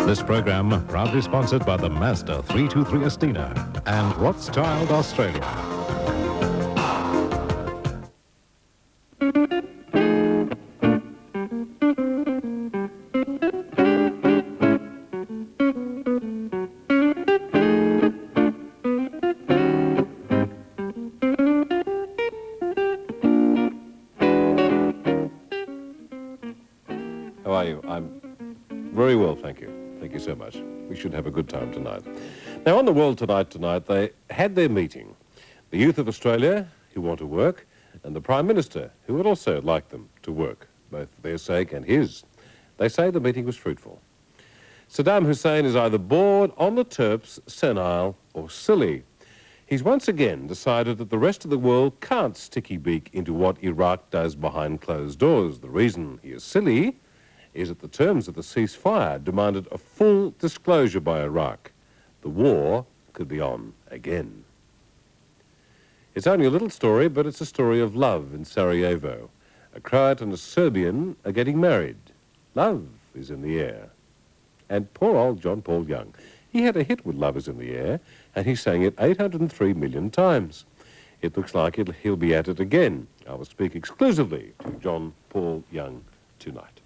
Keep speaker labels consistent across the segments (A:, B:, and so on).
A: This program proudly sponsored by the Mazda 323 Estina and Rothschild Australia.
B: How are you? I'm very well, thank you. Thank you so much. We should have a good time tonight. Now, on the World Tonight, they had their meeting. The youth of Australia, who want to work, and the Prime Minister, who would also like them to work, both for their sake and his. They say the meeting was fruitful. Saddam Hussein is either bored, on the terps, senile, or silly. He's once again decided that the rest of the world can't sticky beak into what Iraq does behind closed doors. The reason he is silly is that the terms of the ceasefire demanded a full disclosure by Iraq. The war could be on again. It's only a little story, but it's a story of love in Sarajevo. A Croat and a Serbian are getting married. Love is in the air. And poor old John Paul Young, he had a hit with Love is in the Air, and he sang it 803 million times. It looks like he'll be at it again. I will speak exclusively to John Paul Young tonight.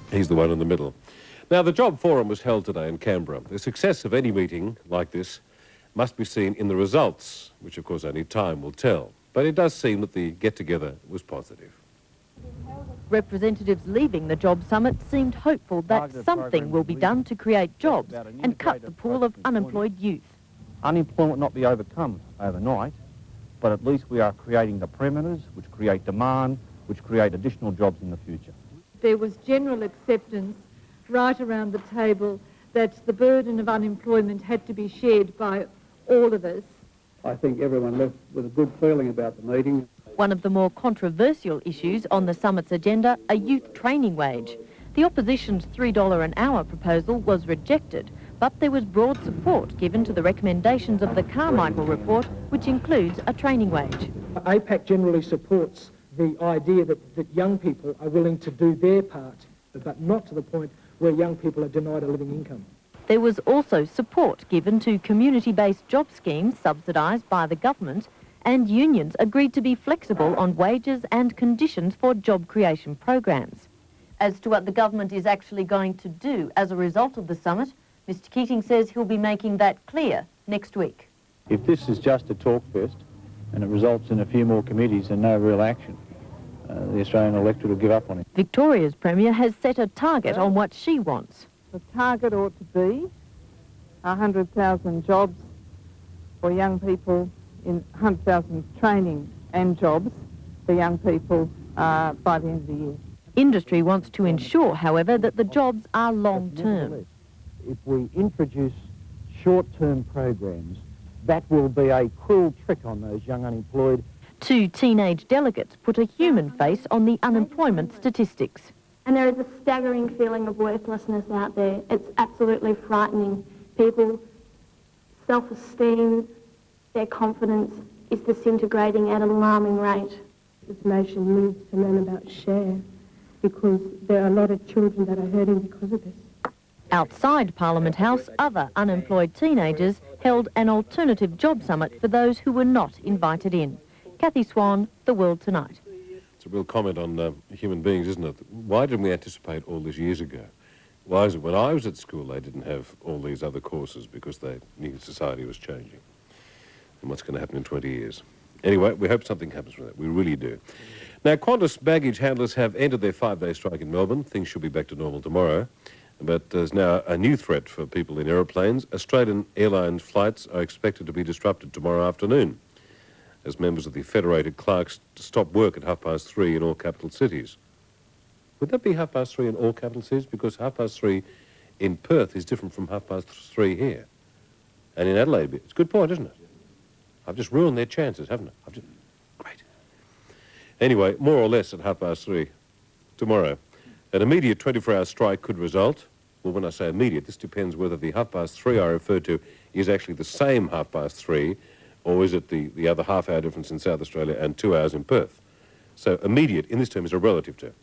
B: He's the one in the middle. Now, the Job Forum was held today in Canberra. The success of any meeting like this must be seen in the results, which, of course, only time will tell. But it does seem that the get-together was positive.
C: Representatives leaving the Job Summit seemed hopeful that something will be done to create jobs and cut the pool of unemployed youth.
D: Unemployment will not be overcome overnight, but at least we are creating the perimeters which create demand, which create additional jobs in the future.
E: There was general acceptance right around the table that the burden of unemployment had to be shared by all of us.
F: I think everyone left with a good feeling about the meeting.
C: One of the more controversial issues on the summit's agenda, a youth training wage. The opposition's $3 an hour proposal was rejected, but there was broad support given to the recommendations of the Carmichael report, which includes a training wage.
G: APAC generally supports the idea that young people are willing to do their part, but not to the point where young people are denied a living income.
C: There was also support given to community-based job schemes subsidised by the government, and unions agreed to be flexible on wages and conditions for job creation programs. As to what the government is actually going to do as a result of the summit, Mr Keating says he'll be making that clear next week.
D: If this is just a talk fest and it results in a few more committees and no real action, the Australian electorate will give up on it.
C: Victoria's Premier has set a target on what she wants.
H: The target ought to be 100,000 jobs for young people, in 100,000 training and jobs for young people by the end of the year.
C: Industry wants to ensure, however, that the jobs are long-term.
D: If we introduce short-term programs, that will be a cruel trick on those young unemployed.
C: 2 teenage delegates put a human face on the unemployment statistics.
I: And there is a staggering feeling of worthlessness out there. It's absolutely frightening. People's self-esteem, their confidence is disintegrating at an alarming rate.
E: This nation needs to learn about share, because there are a lot of children that are hurting because of this.
C: Outside Parliament House, other unemployed teenagers held an alternative job summit for those who were not invited in. Kathy Swan, The World Tonight.
B: It's a real comment on human beings, isn't it? Why didn't we anticipate all this years ago? Why is it when I was at school they didn't have all these other courses because they knew society was changing? And what's going to happen in 20 years? Anyway, we hope something happens from that. We really do. Now, Qantas baggage handlers have ended their 5-day strike in Melbourne. Things should be back to normal tomorrow. But there's now a new threat for people in aeroplanes. Australian Airlines flights are expected to be disrupted tomorrow afternoon as members of the Federated Clerks stop work at 3:30 in all capital cities. Would that be 3:30 in all capital cities? Because 3:30 in Perth is different from 3:30 here. And in Adelaide, it's a good point, isn't it? I've just ruined their chances, haven't I? Great. Anyway, more or less at 3:30 tomorrow. An immediate 24-hour strike could result. Well, when I say immediate, this depends whether the 3:30 I referred to is actually the same 3:30, or is it the other half-hour difference in South Australia and 2 hours in Perth. So immediate, in this term, is a relative term.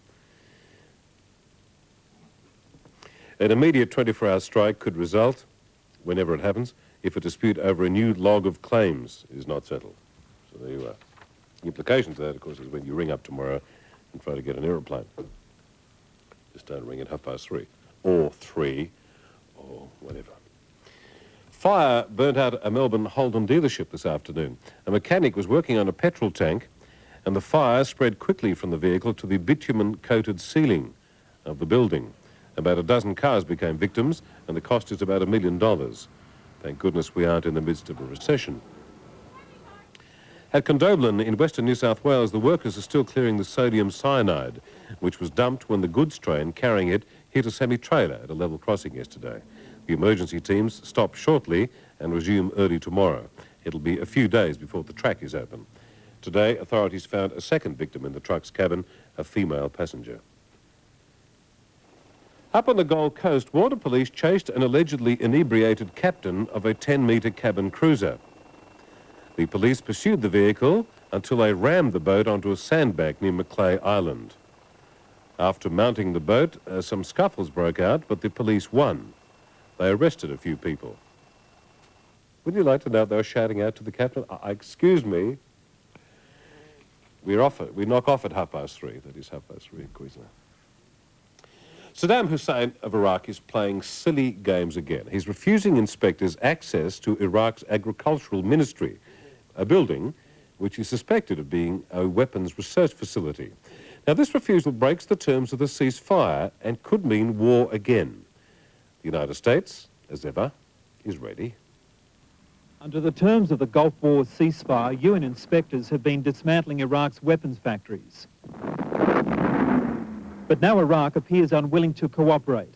B: An immediate 24-hour strike could result, whenever it happens, if a dispute over a new log of claims is not settled. So there you are. The implications of that, of course, is when you ring up tomorrow and try to get an aeroplane. Just don't ring at 3:30, or 3, or whatever. Fire burnt out a Melbourne Holden dealership this afternoon. A mechanic was working on a petrol tank, and the fire spread quickly from the vehicle to the bitumen-coated ceiling of the building. About a dozen cars became victims, and the cost is about $1 million. Thank goodness we aren't in the midst of a recession. At Condobolin in western New South Wales, the workers are still clearing the sodium cyanide, which was dumped when the goods train carrying it hit a semi-trailer at a level crossing yesterday. The emergency teams stop shortly and resume early tomorrow. It'll be a few days before the track is open. Today, authorities found a second victim in the truck's cabin, a female passenger. Up on the Gold Coast, Water Police chased an allegedly inebriated captain of a 10-metre cabin cruiser. The police pursued the vehicle until they rammed the boat onto a sandbank near Macleay Island. After mounting the boat, some scuffles broke out, but the police won. They arrested a few people. Would you like to know they were shouting out to the captain, excuse me, we knock off at 3:30, that is 3:30 in Queensland. Saddam Hussein of Iraq is playing silly games again. He's refusing inspectors access to Iraq's agricultural ministry, a building which is suspected of being a weapons research facility. Now, this refusal breaks the terms of the ceasefire and could mean war again. The United States, as ever, is ready.
J: Under the terms of the Gulf War ceasefire, UN inspectors have been dismantling Iraq's weapons factories. But now Iraq appears unwilling to cooperate.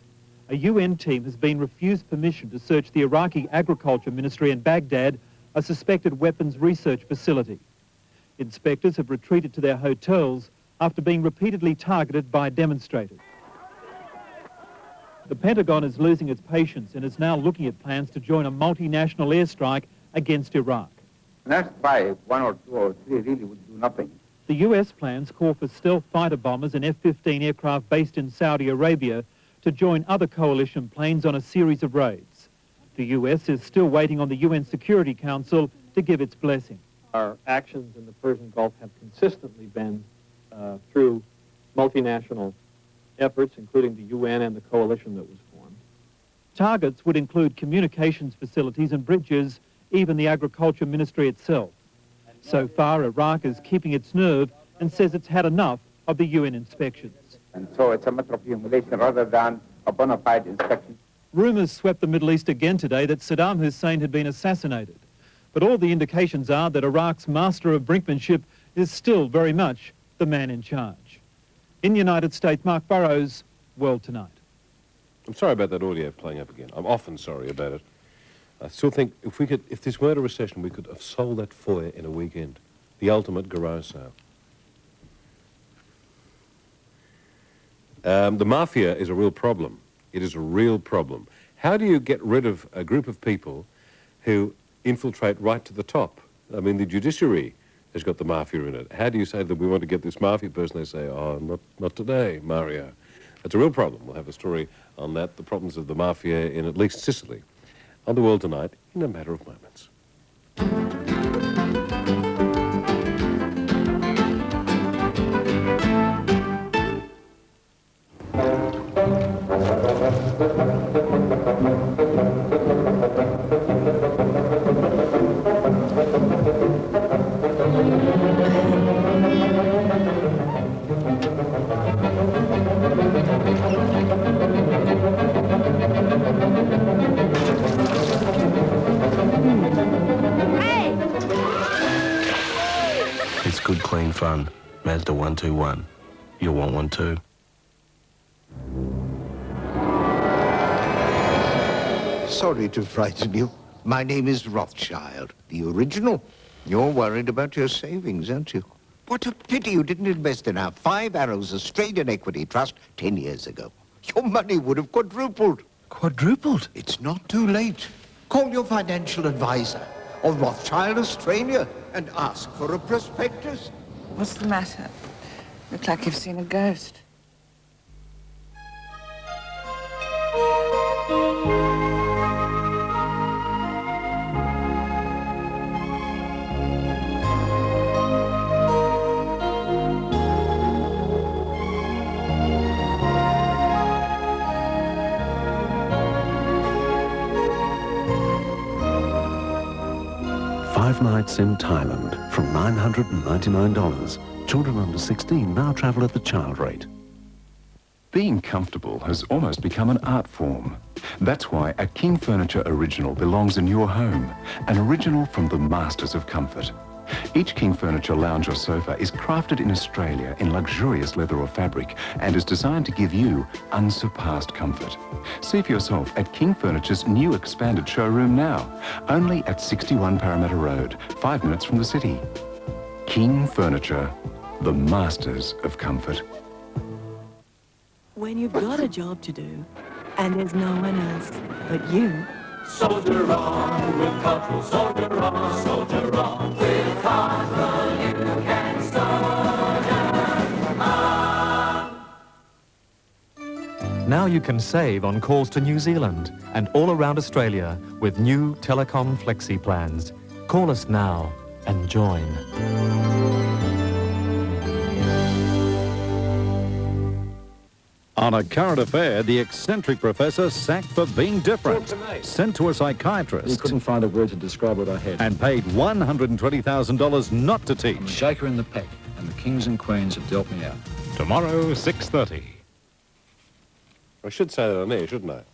J: A UN team has been refused permission to search the Iraqi Agriculture Ministry in Baghdad, a suspected weapons research facility. Inspectors have retreated to their hotels after being repeatedly targeted by demonstrators. The Pentagon is losing its patience and is now looking at plans to join a multinational airstrike against Iraq.
K: That's why 1 or 2 or 3 really would do nothing.
J: The US plans call for stealth fighter bombers and F-15 aircraft based in Saudi Arabia to join other coalition planes on a series of raids. The US is still waiting on the UN Security Council to give its blessing.
L: Our actions in the Persian Gulf have consistently been through multinational efforts, including the UN and the coalition that was formed.
J: Targets would include communications facilities and bridges, even the Agriculture Ministry itself. So far, Iraq is keeping its nerve and says it's had enough of the UN inspections.
K: And so it's a matter of humiliation rather than a bona fide inspection.
J: Rumours swept the Middle East again today that Saddam Hussein had been assassinated. But all the indications are that Iraq's master of brinkmanship is still very much the man in charge. In the United States, Mark Burrows, World Tonight.
B: I'm sorry about that audio playing up again. I'm often sorry about it. I still think if this weren't a recession, we could have sold that foyer in a weekend. The ultimate garage sale. The mafia is a real problem. It is a real problem. How do you get rid of a group of people who infiltrate right to the top? I mean, the judiciary has got the mafia in it. How do you say that we want to get this mafia person? They say, oh, not today, Mario. It's a real problem. We'll have a story on that, the problems of the mafia in at least Sicily. On the World Tonight, in a matter of moments.
M: It's good, clean fun. Mazda 121. You'll want one too.
N: Sorry to frighten you. My name is Rothschild, the original. You're worried about your savings, aren't you? What a pity you didn't invest in our 5 Arrows Australian Equity Trust 10 years ago. Your money would have quadrupled.
O: Quadrupled?
N: It's not too late. Call your financial advisor or Rothschild Australia and ask for a prospectus.
P: What's the matter? Looks like you've seen a ghost.
Q: Five nights in Thailand from $999. Children under 16 now travel at the child rate.
R: Being comfortable has almost become an art form. That's why a King Furniture original belongs in your home, an original from the masters of comfort. Each King Furniture lounge or sofa is crafted in Australia in luxurious leather or fabric and is designed to give you unsurpassed comfort. See for yourself at King Furniture's new expanded showroom now, only at 61 Parramatta Road, 5 minutes from the city. King Furniture, the masters of comfort.
S: When you've got a job to do and there's no one else but you.
T: Soldier on with Cottrell, soldier on with Cottrell, you can soldier on.
U: Now you can save on calls to New Zealand and all around Australia with new Telecom Flexi plans. Call us now and join.
V: On a current affair, the eccentric professor sacked for being different, sent to a psychiatrist.
W: He couldn't find a word to describe what I had.
V: And paid $120,000 not to teach.
W: I'm a shaker in the pack, and the kings and queens have dealt me out.
A: Tomorrow, 6:30.
B: I should say that on air, shouldn't I?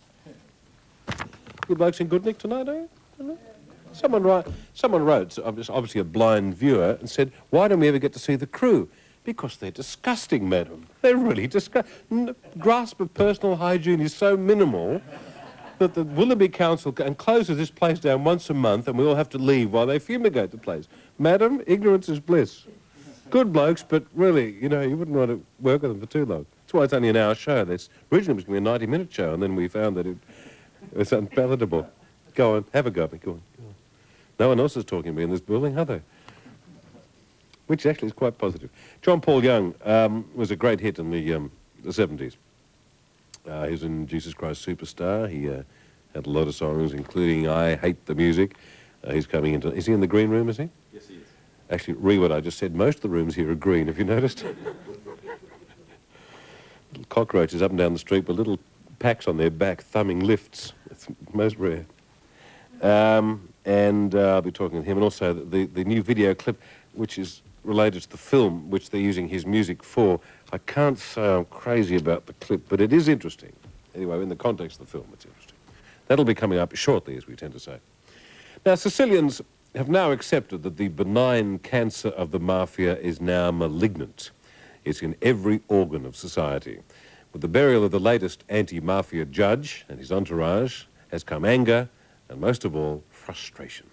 B: You blokes in good nick tonight, are you? Someone wrote, obviously a blind viewer, and said, why don't we ever get to see the crew? Because they're disgusting, madam. They're really disgusting. Grasp of personal hygiene is so minimal that the Willoughby Council closes this place down once a month and we all have to leave while they fumigate the place. Madam, ignorance is bliss. Good blokes, but really, you know, you wouldn't want to work with them for too long. That's why it's only an hour show. Originally it was going to be a 90-minute show, and then we found that it was unpalatable. Go on, have a go at me, go on. No one else is talking to me in this building, are they? Which actually is quite positive. John Paul Young was a great hit in the 70s. He was in Jesus Christ Superstar. He had a lot of songs, including I Hate the Music. He's coming into... Is he in the green room, is he?
L: Yes, he is.
B: Actually, read what I just said. Most of the rooms here are green, have you noticed? Little cockroaches up and down the street with little packs on their back thumbing lifts. It's most rare. And I'll be talking to him. And also the new video clip, which is related to the film, which they're using his music for. I can't say I'm crazy about the clip, but it is interesting. Anyway, in the context of the film, it's interesting. That'll be coming up shortly, as we tend to say. Now, Sicilians have now accepted that the benign cancer of the mafia is now malignant. It's in every organ of society. With the burial of the latest anti-mafia judge and his entourage has come anger and, most of all, frustration.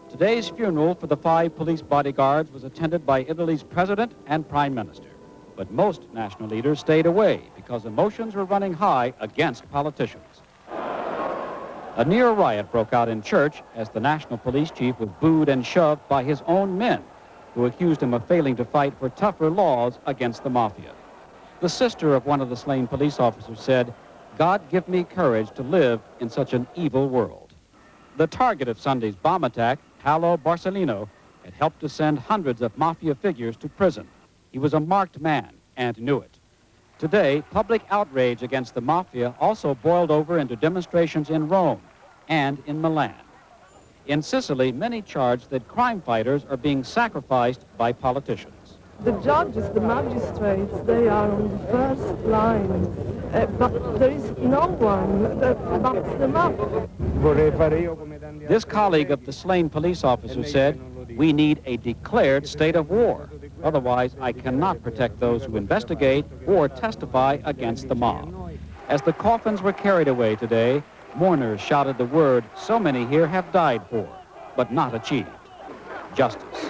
D: Today's funeral for the 5 police bodyguards was attended by Italy's president and prime minister. But most national leaders stayed away because emotions were running high against politicians. A near riot broke out in church as the national police chief was booed and shoved by his own men, who accused him of failing to fight for tougher laws against the mafia. The sister of one of the slain police officers said, "God give me courage to live in such an evil world." The target of Sunday's bomb attack, Paolo Borsellino, had helped to send hundreds of mafia figures to prison. He was a marked man and knew it. Today, public outrage against the mafia also boiled over into demonstrations in Rome and in Milan. In Sicily, many charge that crime fighters are being sacrificed by politicians.
H: The judges, the magistrates, they are on the first line, but there is no one that backs them up.
D: This colleague of the slain police officer said, "We need a declared state of war. Otherwise, I cannot protect those who investigate or testify against the mob." As the coffins were carried away today, mourners shouted the word so many here have died for, but not achieved. justice.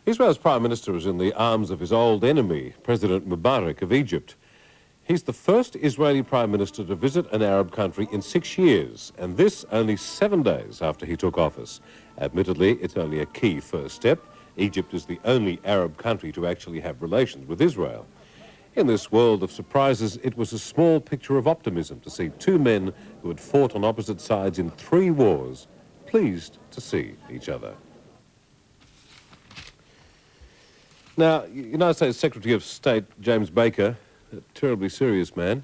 B: Israel's Prime Minister is in the arms of his old enemy, President Mubarak of Egypt. He's the first Israeli Prime Minister to visit an Arab country in 6 years, and this only 7 days after he took office. Admittedly, it's only a key first step. Egypt is the only Arab country to actually have relations with Israel. In this world of surprises, it was a small picture of optimism to see two men who had fought on opposite sides in 3 wars pleased to see each other. Now, United States Secretary of State James Baker, a terribly serious man,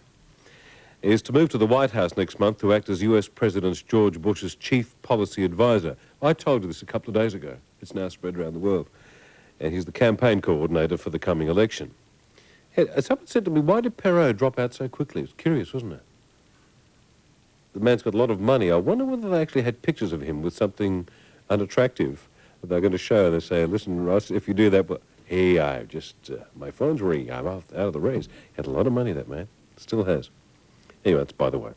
B: is to move to the White House next month to act as U.S. President George Bush's chief policy advisor. I told you this a couple of days ago. It's now spread around the world. And he's the campaign coordinator for the coming election. Hey, someone said to me, why did Perot drop out so quickly? It was curious, wasn't it? The man's got a lot of money. I wonder whether they actually had pictures of him with something unattractive that they're going to show. And they say, listen, Ross, if you do that, but hey, I just, my phone's ringing. I'm out of the race. He had a lot of money, that man. Still has. Anyway, that's by the way.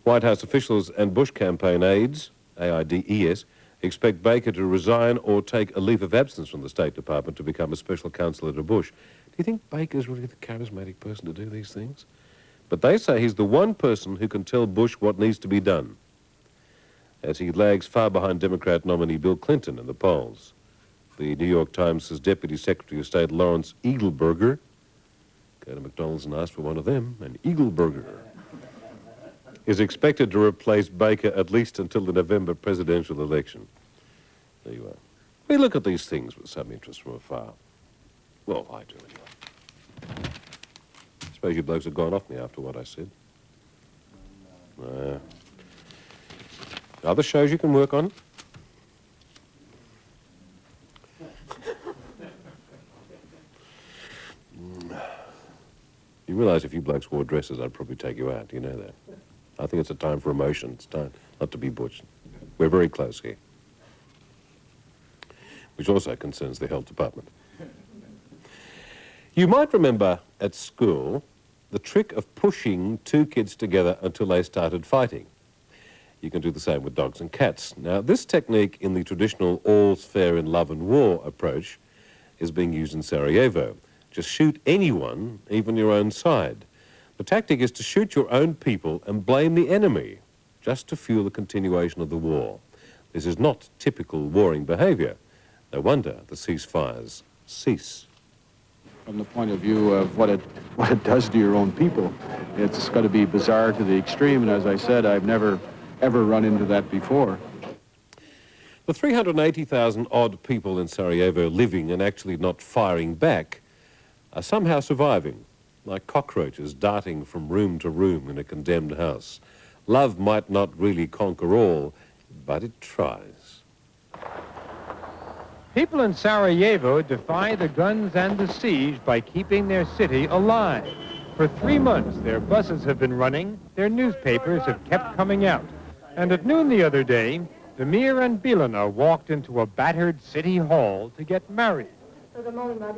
B: White House officials and Bush campaign aides, AIDS, expect Baker to resign or take a leave of absence from the State Department to become a special counselor to Bush. Do you think Baker's really the charismatic person to do these things? But they say he's the one person who can tell Bush what needs to be done, as he lags far behind Democrat nominee Bill Clinton in the polls. The New York Times says Deputy Secretary of State Lawrence Eagleburger, go to McDonald's and ask for one of them, an Eagleburger, is expected to replace Baker at least until the November presidential election. There you are. We look at these things with some interest from afar. Well, I do anyway. I suppose you blokes have gone off me after what I said. Other shows you can work on? You realise if you blokes wore dresses, I'd probably take you out. You know that. I think it's a time for emotion. It's time not to be butch. We're very close here. Which also concerns the health department. You might remember at school the trick of pushing 2 kids together until they started fighting. You can do the same with dogs and cats. Now, this technique in the traditional all's fair in love and war approach is being used in Sarajevo. Just shoot anyone, even your own side. The tactic is to shoot your own people and blame the enemy, just to fuel the continuation of the war. This is not typical warring behavior. No wonder the ceasefires cease.
W: From the point of view of what it does to your own people, it's got to be bizarre to the extreme, and as I said, I've never, ever run into that before.
B: The 380,000 odd people in Sarajevo living and actually not firing back are somehow surviving, like cockroaches darting from room to room in a condemned house. Love might not really conquer all, but it tries.
F: People in Sarajevo defy the guns and the siege by keeping their city alive. For 3 months, their buses have been running, their newspapers have kept coming out. And at noon the other day, Damir and Bilana walked into a battered city hall to get married.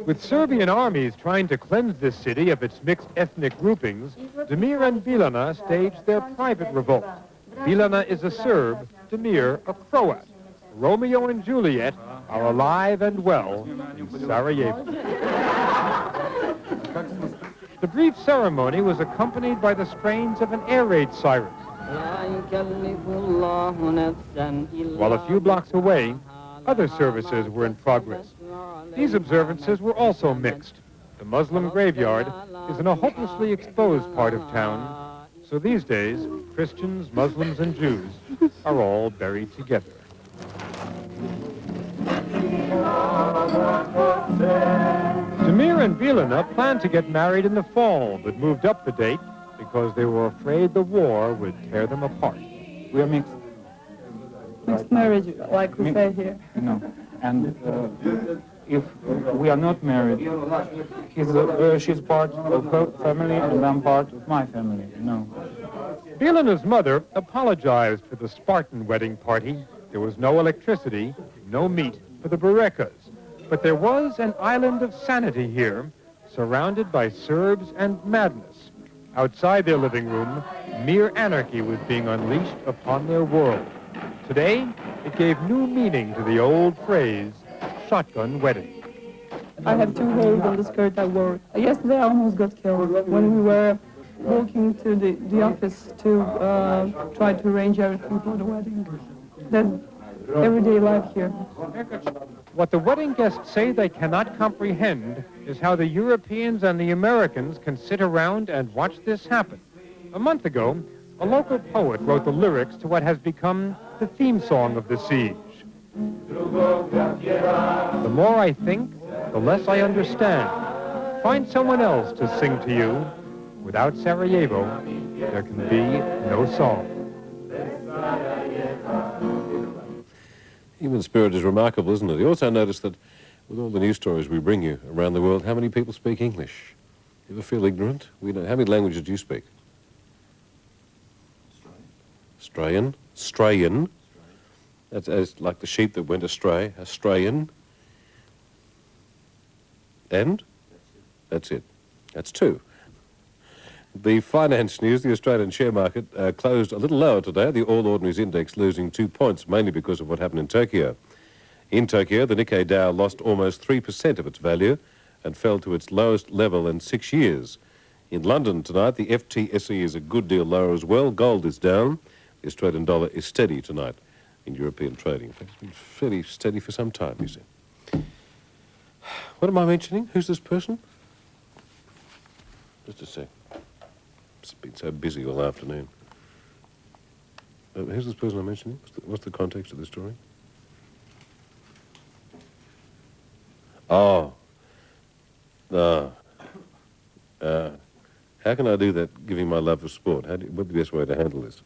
F: With Serbian armies trying to cleanse this city of its mixed ethnic groupings, Damir and Bilana staged their private revolt. Bilana is a Serb, Damir a Croat. Romeo and Juliet are alive and well in Sarajevo. The brief ceremony was accompanied by the strains of an air raid siren. While a few blocks away, other services were in progress. These observances were also mixed. The Muslim graveyard is in a hopelessly exposed part of town, so these days, Christians, Muslims, and Jews are all buried together. Damir and Bilana planned to get married in the fall, but moved up the date because they were afraid the war would tear them apart.
G: We are mixed.
H: Mixed marriage, like we say here.
G: No. And if we are not married, she's part of her family and I'm part of my family. No.
F: Bilana's mother apologized for the Spartan wedding party. There was no electricity, no meat for the Berekas. But there was an island of sanity here, surrounded by Serbs and madness. Outside their living room, mere anarchy was being unleashed upon their world. Today, it gave new meaning to the old phrase, shotgun wedding.
E: I have 2 holes on the skirt I wore. Yesterday I almost got killed when we were walking to the office to try to arrange everything for the wedding. That's everyday life here.
F: What the wedding guests say they cannot comprehend is how the Europeans and the Americans can sit around and watch this happen. A month ago, a local poet wrote the lyrics to what has become the theme song of the siege. The more I think, the less I understand. Find someone else to sing to you. Without Sarajevo, there can be no song.
B: Human spirit is remarkable, isn't it? You also notice that with all the news stories we bring you around the world, how many people speak English? You ever feel ignorant? We don't. How many languages do you speak? Australian. Australian. That's like the sheep that went astray. Australian. And? That's it. That's 2. The finance news, the Australian share market closed a little lower today, the All Ordinaries Index losing 2 points, mainly because of what happened in Tokyo. In Tokyo, the Nikkei Dow lost almost 3% of its value and fell to its lowest level in 6 years. In London tonight, the FTSE is a good deal lower as well. Gold is down. The Australian dollar is steady tonight in European trading. In fact, it's been fairly steady for some time, you see. What am I mentioning? Who's this person? Just a sec. It's been so busy all afternoon. Who's this person I'm mentioning? What's the context of the story? Oh. How can I do that, giving my love for sport? What's the best way to handle this?